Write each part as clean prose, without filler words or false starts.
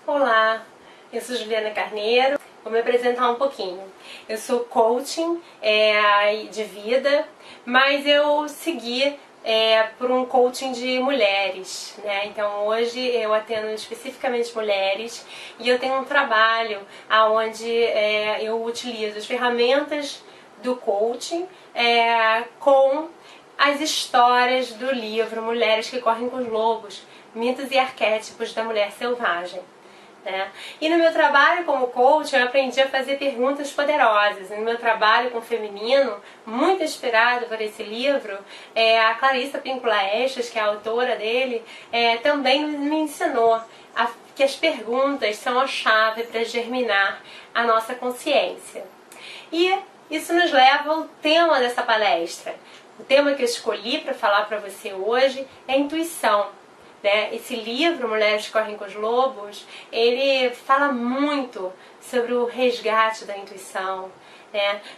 Olá, eu sou Juliana Carneiro, vou me apresentar um pouquinho. Eu sou coaching de vida, mas eu segui por um coaching de mulheres, né? Então hoje eu atendo especificamente mulheres e eu tenho um trabalho onde eu utilizo as ferramentas do coaching com as histórias do livro Mulheres que Correm com os Lobos, Mitos e Arquétipos da Mulher Selvagem. E no meu trabalho como coach eu aprendi a fazer perguntas poderosas. No meu trabalho com o feminino, muito inspirado por esse livro, a Clarissa Pinkola Estes, que é a autora dele, também me ensinou que as perguntas são a chave para germinar a nossa consciência. E isso nos leva ao tema dessa palestra. O tema que eu escolhi para falar para você hoje é intuição. Esse livro, Mulheres que Correm com os Lobos, ele fala muito sobre o resgate da intuição,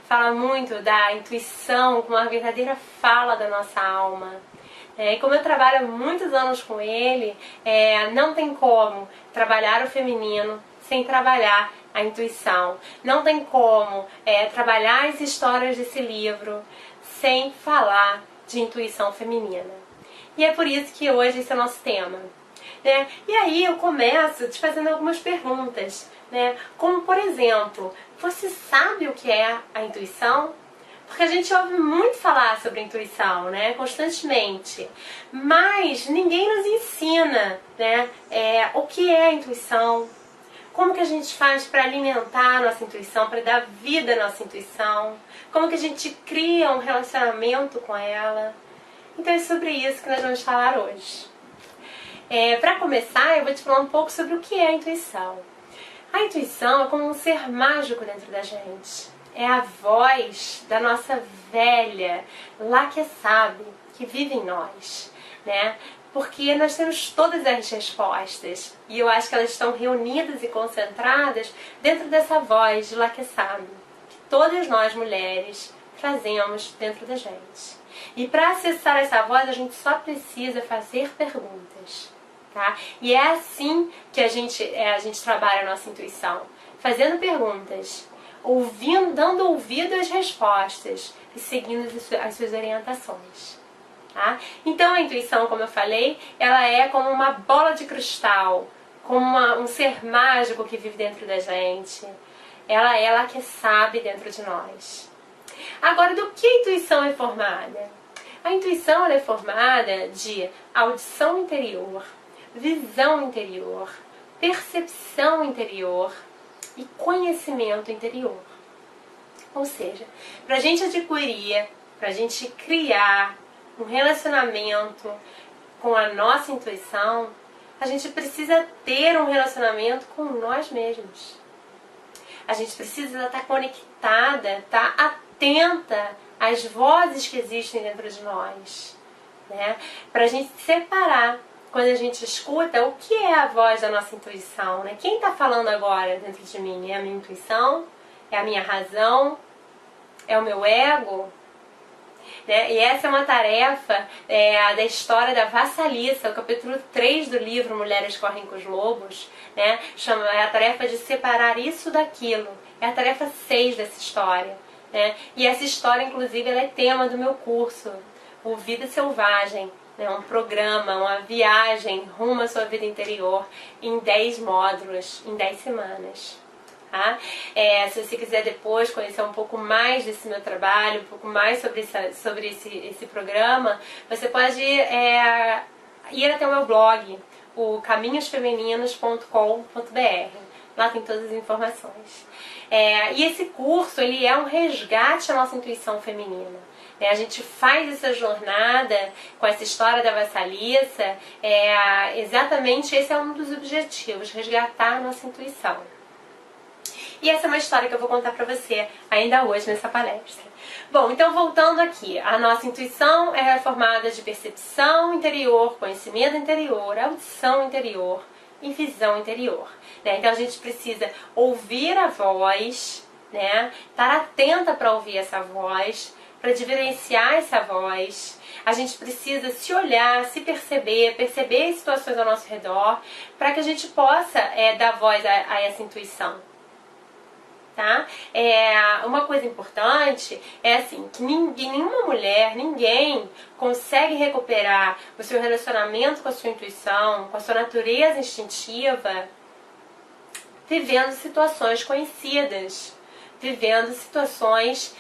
fala muito da intuição como uma verdadeira fala da nossa alma. E como eu trabalho há muitos anos com ele, não tem como trabalhar o feminino sem trabalhar a intuição. Não tem como trabalhar as histórias desse livro sem falar de intuição feminina. E é por isso que hoje esse é o nosso tema. E aí eu começo te fazendo algumas perguntas, como por exemplo, você sabe o que é a intuição? Porque a gente ouve muito falar sobre intuição, constantemente, mas ninguém nos ensina o que é a intuição, como que a gente faz para alimentar a nossa intuição, para dar vida à nossa intuição, como que a gente cria um relacionamento com ela. Então é sobre isso que nós vamos falar hoje. Para começar, eu vou te falar um pouco sobre o que é a intuição. A intuição é como um ser mágico dentro da gente. É a voz da nossa velha, lá que sabe, que vive em nós, Porque nós temos todas as respostas e eu acho que elas estão reunidas e concentradas dentro dessa voz de lá que sabe, que todas nós mulheres trazemos dentro da gente. E para acessar essa voz a gente só precisa fazer perguntas, E é assim que a gente trabalha a nossa intuição, fazendo perguntas, ouvindo, dando ouvido às respostas e seguindo as suas orientações. Então a intuição, como eu falei, ela é como uma bola de cristal, como um ser mágico que vive dentro da gente. Ela é ela que sabe dentro de nós. Agora, do que a intuição é formada? A intuição ela é formada de audição interior, visão interior, percepção interior e conhecimento interior. Ou seja, para a gente adquirir, para a gente criar um relacionamento com a nossa intuição, a gente precisa ter um relacionamento com nós mesmos. A gente precisa estar conectada, estar atenta às vozes que existem dentro de nós, para a gente separar, quando a gente escuta, o que é a voz da nossa intuição, Quem está falando agora dentro de mim? É a minha intuição? É a minha razão? É o meu ego? E essa é uma tarefa da história da Vassalissa, o capítulo 3 do livro Mulheres Correm com os Lobos, é a tarefa de separar isso daquilo, é a tarefa 6 dessa história. E essa história, inclusive, ela é tema do meu curso, o Vida Selvagem, um programa, uma viagem rumo à sua vida interior em 10 módulos, em 10 semanas. Se você quiser depois conhecer um pouco mais desse meu trabalho, um pouco mais sobre esse programa, você pode ir até o meu blog, o caminhosfemininos.com.br. Lá tem todas as informações. E esse curso ele é um resgate à nossa intuição feminina. A gente faz essa jornada com essa história da Vassalissa, exatamente esse é um dos objetivos, resgatar a nossa intuição. E essa é uma história que eu vou contar pra você ainda hoje nessa palestra. Bom, então voltando aqui, a nossa intuição é formada de percepção interior, conhecimento interior, audição interior e visão interior. Então a gente precisa ouvir a voz, estar atenta para ouvir essa voz, para diferenciar essa voz. A gente precisa se olhar, se perceber, perceber as situações ao nosso redor, para que a gente possa dar voz a essa intuição. Tá? Uma coisa importante é assim, que nenhuma mulher, ninguém consegue recuperar o seu relacionamento com a sua intuição, com a sua natureza instintiva, vivendo situações conhecidas, vivendo situações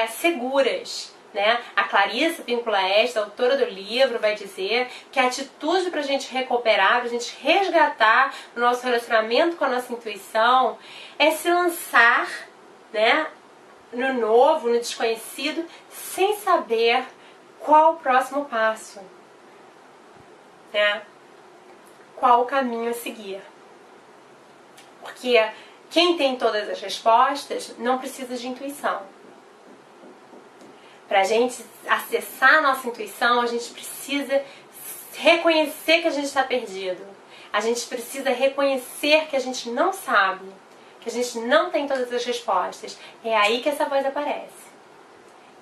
seguras. Né? A Clarissa Pinkola Estes, autora do livro, vai dizer que a atitude para a gente recuperar, para a gente resgatar o nosso relacionamento com a nossa intuição é se lançar, né, no novo, no desconhecido, sem saber qual o próximo passo, né? Qual o caminho a seguir. Porque quem tem todas as respostas não precisa de intuição. Para a gente acessar a nossa intuição, a gente precisa reconhecer que a gente está perdido. A gente precisa reconhecer que a gente não sabe, que a gente não tem todas as respostas. É aí que essa voz aparece.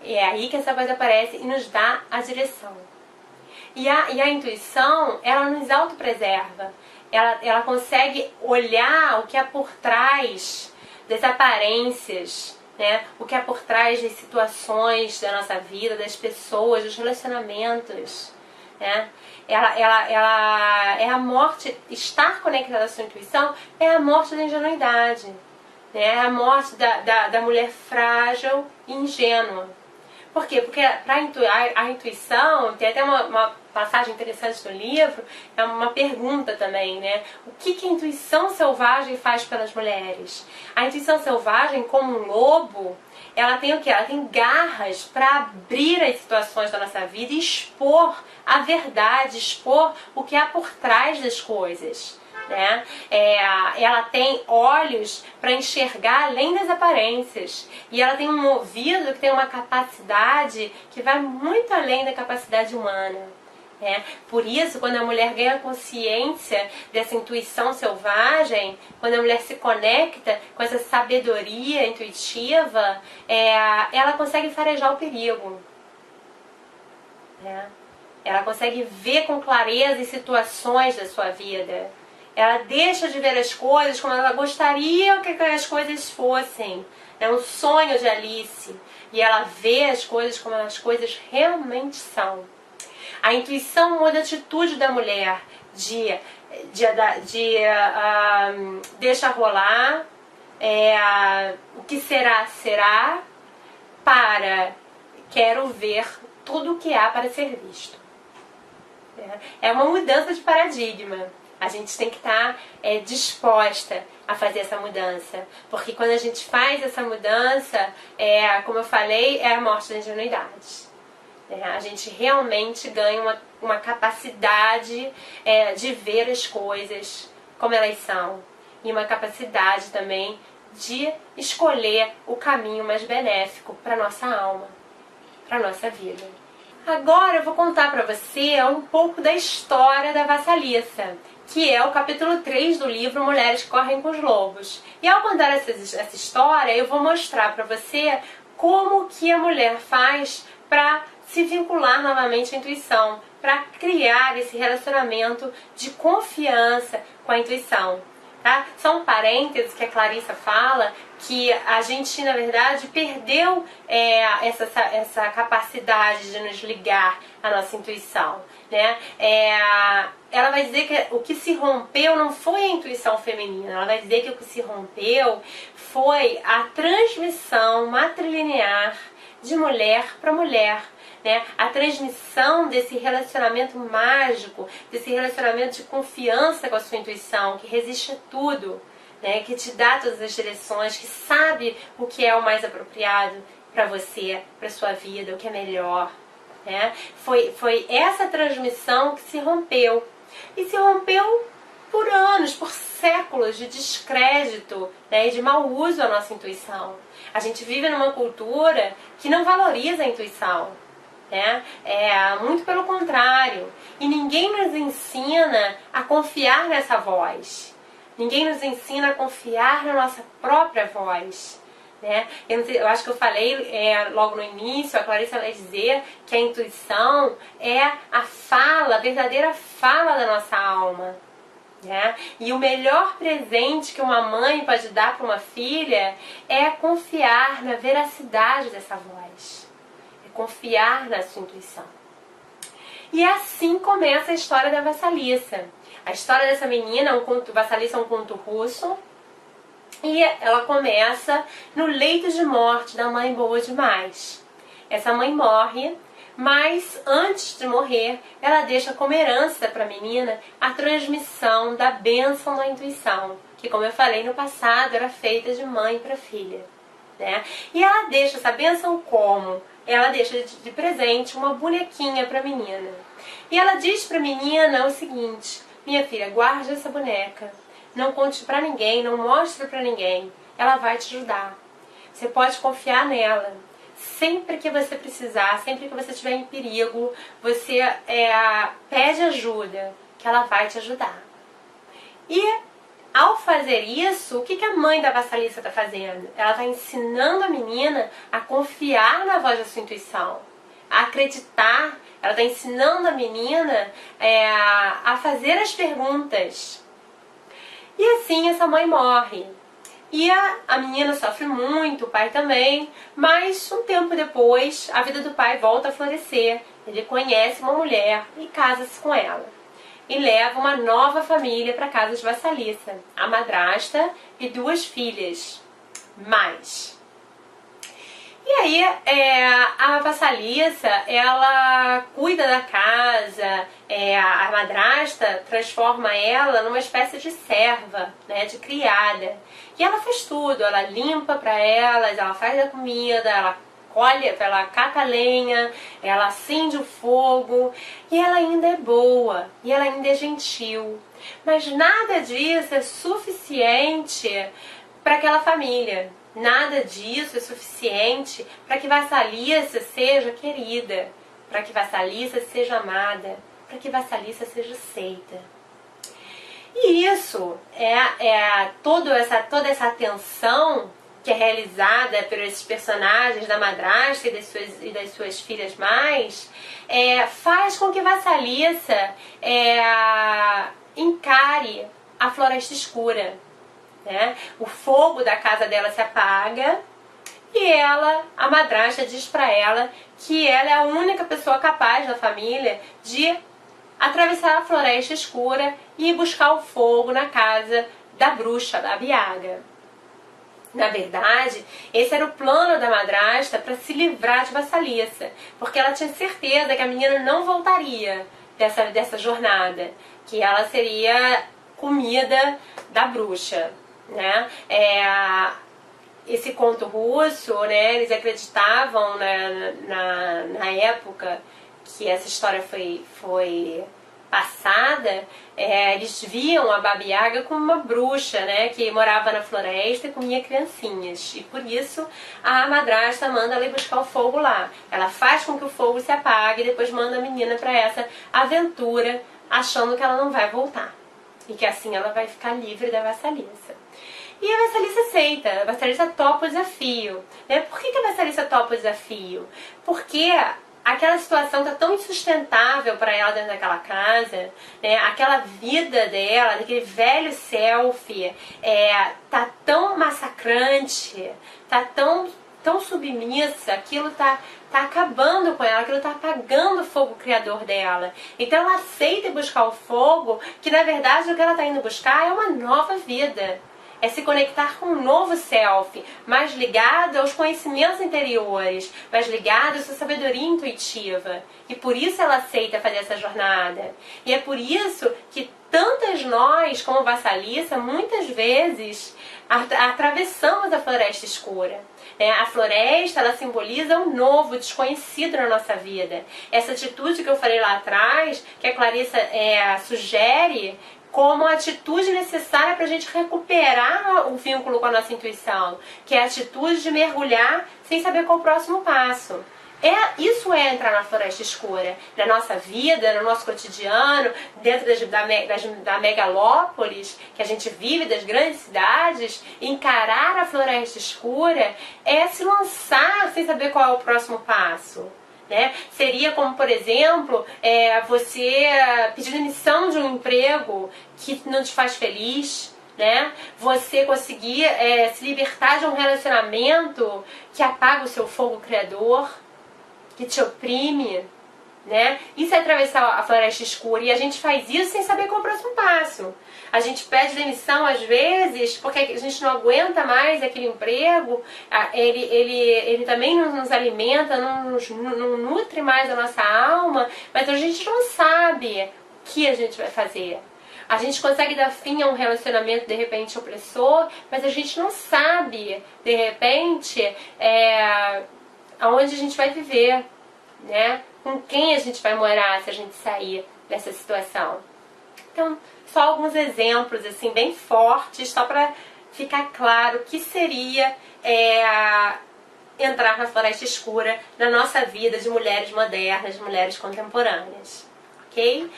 É aí que essa voz aparece e nos dá a direção. E a intuição, ela nos autopreserva. Ela consegue olhar o que há por trás das aparências, né? O que há por trás das situações da nossa vida, das pessoas, dos relacionamentos. Né? Ela é a morte, estar conectada à sua intuição é a morte da ingenuidade. Né? É a morte da mulher frágil e ingênua. Por quê? Porque a intuição, tem até uma passagem interessante do livro, é uma pergunta também, né? O que a intuição selvagem faz pelas mulheres? A intuição selvagem, como um lobo, ela tem o quê? Ela tem garras para abrir as situações da nossa vida e expor a verdade, expor o que há por trás das coisas. Né? Ela tem olhos para enxergar além das aparências e ela tem um ouvido que tem uma capacidade que vai muito além da capacidade humana. Né? Por isso, quando a mulher ganha consciência dessa intuição selvagem, quando a mulher se conecta com essa sabedoria intuitiva, ela consegue farejar o perigo. Né? Ela consegue ver com clareza as situações da sua vida. Ela deixa de ver as coisas como ela gostaria que as coisas fossem. É um sonho de Alice. E ela vê as coisas como as coisas realmente são. A intuição muda a atitude da mulher de deixa rolar, o que será, será, para quero ver tudo o que há para ser visto. É uma mudança de paradigma. A gente tem que estar disposta a fazer essa mudança. Porque quando a gente faz essa mudança, como eu falei, é a morte da ingenuidade. A gente realmente ganha uma capacidade de ver as coisas como elas são. E uma capacidade também de escolher o caminho mais benéfico para a nossa alma, para a nossa vida. Agora eu vou contar para você um pouco da história da Vassalissa, que é o capítulo 3 do livro Mulheres que Correm com os Lobos. E ao contar essa história, eu vou mostrar para você como que a mulher faz para se vincular novamente à intuição, para criar esse relacionamento de confiança com a intuição. Tá? Só um parênteses que a Clarissa fala, que a gente, na verdade, perdeu essa capacidade de nos ligar à nossa intuição. Né? Ela vai dizer que o que se rompeu não foi a intuição feminina, ela vai dizer que o que se rompeu foi a transmissão matrilinear de mulher para mulher. Né? A transmissão desse relacionamento mágico, desse relacionamento de confiança com a sua intuição, que resiste a tudo, né? Que te dá todas as direções, que sabe o que é o mais apropriado para você, para sua vida, o que é melhor. Né? Foi essa transmissão que se rompeu. E se rompeu por anos, por séculos de descrédito, né? E de mau uso à nossa intuição. A gente vive numa cultura que não valoriza a intuição. Né? Muito pelo contrário. E ninguém nos ensina a confiar nessa voz. Ninguém nos ensina a confiar na nossa própria voz. né? Eu acho que eu falei logo no início, a Clarissa vai dizer que a intuição é a fala, a verdadeira fala da nossa alma, né? E o melhor presente que uma mãe pode dar para uma filha é confiar na veracidade dessa voz, é confiar na sua intuição. E assim começa a história da Vassalissa. A história dessa menina, Vassalissa é um conto russo, e ela começa no leito de morte da mãe boa demais. Essa mãe morre, mas antes de morrer, ela deixa como herança para a menina a transmissão da bênção da intuição, que, como eu falei no passado, era feita de mãe para filha, né? E ela deixa essa bênção como? Ela deixa de presente uma bonequinha para a menina. E ela diz para a menina o seguinte: minha filha, guarde essa boneca. Não conte pra ninguém, não mostre pra ninguém. Ela vai te ajudar. Você pode confiar nela. Sempre que você precisar, sempre que você estiver em perigo, você pede ajuda, que ela vai te ajudar. E ao fazer isso, o que a mãe da Vassalissa está fazendo? Ela está ensinando a menina a confiar na voz da sua intuição, a acreditar. Ela está ensinando a menina a fazer as perguntas. E assim essa mãe morre. E a menina sofre muito, o pai também, mas um tempo depois a vida do pai volta a florescer. Ele conhece uma mulher e casa-se com ela. E leva uma nova família para a casa de Vassalissa, a madrasta e 2 filhas. E aí a Vassalissa, ela cuida da casa, a madrasta transforma ela numa espécie de serva, né, de criada. E ela faz tudo, ela limpa para elas, ela faz a comida, ela cata a lenha, ela acende o fogo, e ela ainda é boa, e ela ainda é gentil. Mas nada disso é suficiente para aquela família. Nada disso é suficiente para que Vassalissa seja querida, para que Vassalissa seja amada, para que Vassalissa seja aceita. E isso toda essa atenção que é realizada por esses personagens da madrasta e das suas filhas mais, faz com que Vassalissa encare a floresta escura. Né? O fogo da casa dela se apaga e a madrasta diz para ela que ela é a única pessoa capaz da família de atravessar a floresta escura e buscar o fogo na casa da bruxa, da Biaga. Na verdade, esse era o plano da madrasta para se livrar de Vassalissa, porque ela tinha certeza que a menina não voltaria dessa jornada, que ela seria comida da bruxa. Né? Esse conto russo, né, eles acreditavam na época que essa história foi passada, eles viam a Baba Yaga como uma bruxa, né, que morava na floresta e comia criancinhas. E por isso a madrasta manda ela ir buscar o fogo lá. Ela faz com que o fogo se apague e depois manda a menina para essa aventura, achando que ela não vai voltar. E que assim ela vai ficar livre da Vassalissa. E a Vassalissa aceita, a Vassalissa topa o desafio. Né? Por que a Vassalissa topa o desafio? Porque aquela situação está tão insustentável para ela dentro daquela casa, né? Aquela vida dela, daquele velho selfie, tá tão massacrante, tá tão submissa, aquilo tá acabando com ela, aquilo tá apagando o fogo criador dela. Então ela aceita buscar o fogo, que na verdade o que ela está indo buscar é uma nova vida. É se conectar com um novo self, mais ligado aos conhecimentos interiores, mais ligado à sua sabedoria intuitiva. E por isso ela aceita fazer essa jornada. E é por isso que tantas nós, como Vassalissa, muitas vezes atravessamos a floresta escura. A floresta, ela simboliza o novo, o desconhecido na nossa vida. Essa atitude que eu falei lá atrás, que a Clarissa sugere como a atitude necessária para a gente recuperar o vínculo com a nossa intuição, que é a atitude de mergulhar sem saber qual o próximo passo. Isso é entrar na floresta escura, na nossa vida, no nosso cotidiano, dentro da megalópolis que a gente vive, das grandes cidades. Encarar a floresta escura é se lançar sem saber qual é o próximo passo. Né? Seria como, por exemplo, você pedir demissão de um emprego que não te faz feliz, né? Você conseguir se libertar de um relacionamento que apaga o seu fogo criador, que te oprime, né? Isso é atravessar a floresta escura, e a gente faz isso sem saber qual é o próximo passo. A gente pede demissão às vezes porque a gente não aguenta mais aquele emprego, ele também não nos alimenta, não nutre mais a nossa alma, mas a gente não sabe o que a gente vai fazer. A gente consegue dar fim a um relacionamento de repente opressor, mas a gente não sabe de repente aonde a gente vai viver, né? Com quem a gente vai morar se a gente sair dessa situação. Então, só alguns exemplos assim bem fortes, só para ficar claro o que seria entrar na floresta escura na nossa vida de mulheres modernas, de mulheres contemporâneas. Ok?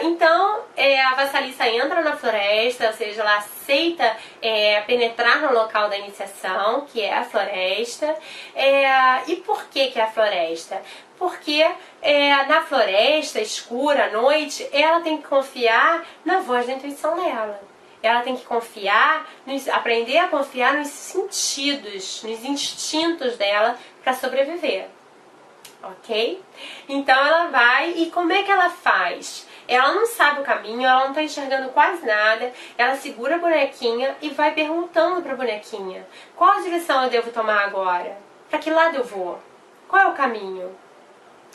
Então, a Vassalissa entra na floresta, ou seja, ela aceita penetrar no local da iniciação, que é a floresta. E por que é a floresta? Porque na floresta escura, à noite, ela tem que confiar na voz da intuição dela. Ela tem que aprender a confiar nos sentidos, nos instintos dela para sobreviver. Ok? Então ela vai, e como é que ela faz? Ela não sabe o caminho, ela não está enxergando quase nada, ela segura a bonequinha e vai perguntando para a bonequinha: qual a direção eu devo tomar agora? Para que lado eu vou? Qual é o caminho?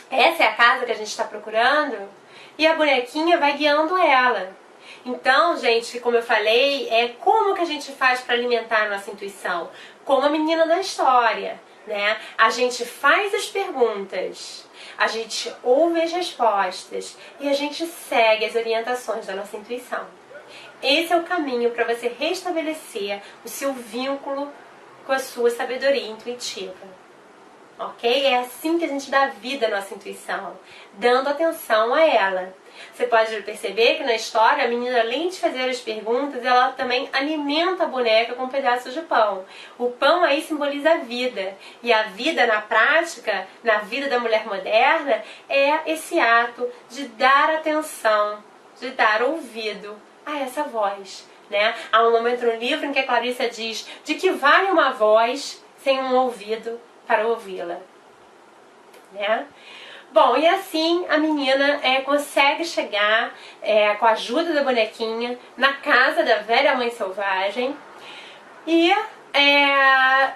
Essa é a casa que a gente está procurando? E a bonequinha vai guiando ela. Então, gente, como eu falei, como que a gente faz para alimentar a nossa intuição? Como a menina da história. Né? A gente faz as perguntas, a gente ouve as respostas e a gente segue as orientações da nossa intuição. Esse é o caminho para você restabelecer o seu vínculo com a sua sabedoria intuitiva. Ok? É assim que a gente dá vida à nossa intuição, dando atenção a ela. Você pode perceber que na história a menina, além de fazer as perguntas, ela também alimenta a boneca com um pedaço de pão. O pão aí simboliza a vida. E a vida na prática, na vida da mulher moderna, é esse ato de dar atenção, de dar ouvido a essa voz. Né? Há um momento no livro em que a Clarissa diz: de que vale uma voz sem um ouvido para ouvi-la. Né? Bom, e assim a menina consegue chegar, com a ajuda da bonequinha, na casa da velha mãe selvagem e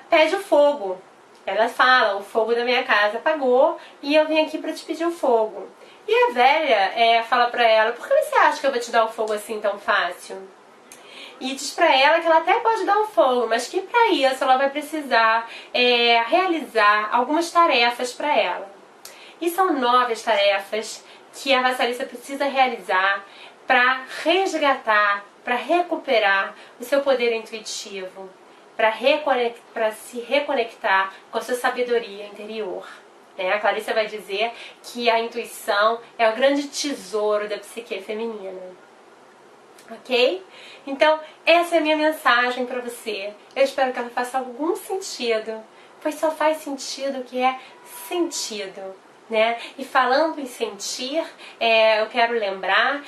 pede o fogo. Ela fala: o fogo da minha casa apagou e eu vim aqui para te pedir o fogo. E a velha fala para ela: por que você acha que eu vou te dar o fogo assim tão fácil? E diz para ela que ela até pode dar o fogo, mas que para isso ela vai precisar realizar algumas tarefas para ela. E são 9 tarefas que a Vassalissa precisa realizar para resgatar, para recuperar o seu poder intuitivo, para se reconectar com a sua sabedoria interior. Né? A Clarissa vai dizer que a intuição é o grande tesouro da psique feminina. Ok? Então, essa é a minha mensagem para você. Eu espero que ela faça algum sentido, pois só faz sentido o que é sentido. Né? E falando em sentir, eu quero lembrar